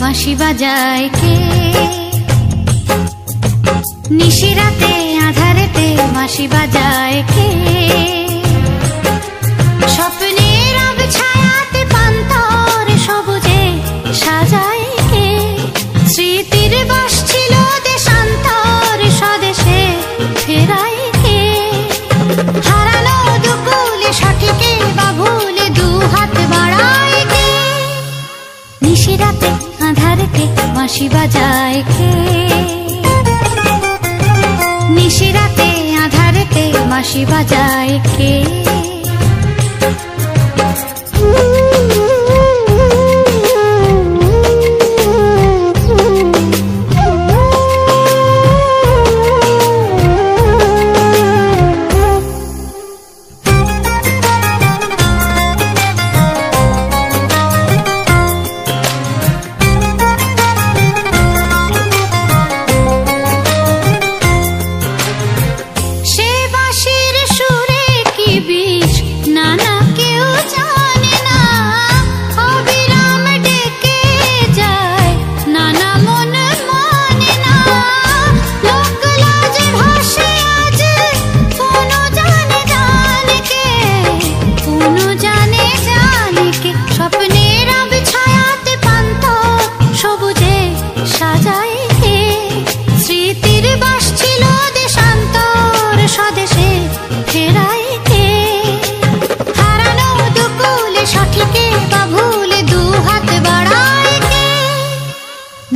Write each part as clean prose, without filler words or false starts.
বাঁশি বাজায় কে? নিশিরাতে আঁধারেতে বাঁশি বাজায় কে? স্বপ্নের আবছায়াতে পান্তর সবুজে সাজায় কে? স্মৃতির বাস ছিল দেশান্তর স্বদেশে ফেরায় কে? হারানো দুকুলে সঠিকে বা ভুলে দু হাত বাড়ায় কে? নিশিরাতে আঁধারেতে বাঁশি বাজায় কে? নিশিরাতে আঁধারেতে বাঁশি বাজায় কে?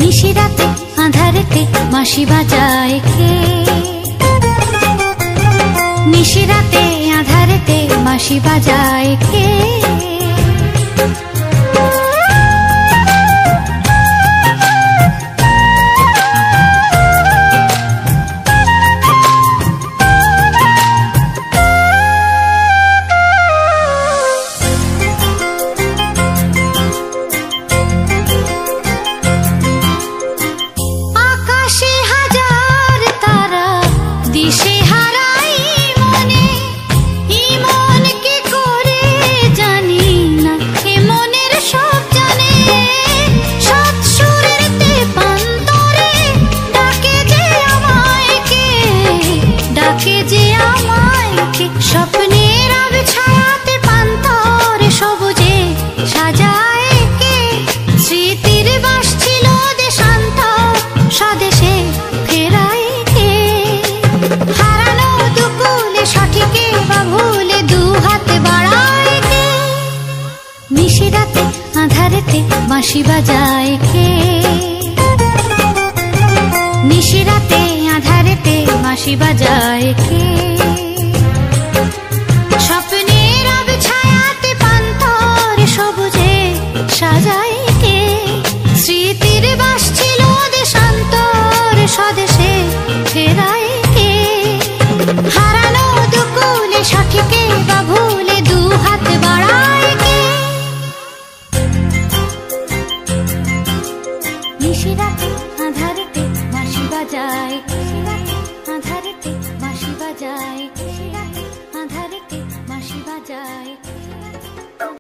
নিশিরাতে আঁধারেতে বাঁশি বাজায় কে? নিশিরাতে আঁধারেতে বাঁশি বাজায় কে? স্বপ্নের আবছায়াতে পান্তর সবুজে সাজায় কে? স্মৃতির বাস ছিল দেশান্তর স্বদেশে ফেরায় কে? হারানো দুকুলে সঠিকে বা ভুলে দু হাত বাড়ায় কে? নিশিরাতে আঁধারেতে বাঁশি বাজায় কে? নিশিরাতে আঁধারেতে বাঁশি বাজায় কে? স্বপ্নের আবছায়াতে পান্তর সবুজে সাজায় কে? স্মৃতির বাস ছিল দেশান্তর স্বদেশে ফেরায় কে? হারানো দুকুলে সঠিকে বা ভুলে দু হাত বাড়ায় কে? নিশিরাতে আঁধারেতে বাঁশি বাজায়, আঁধারেতে বাঁশি বাজায়, আঁধারেতে বাঁশি বাজায়।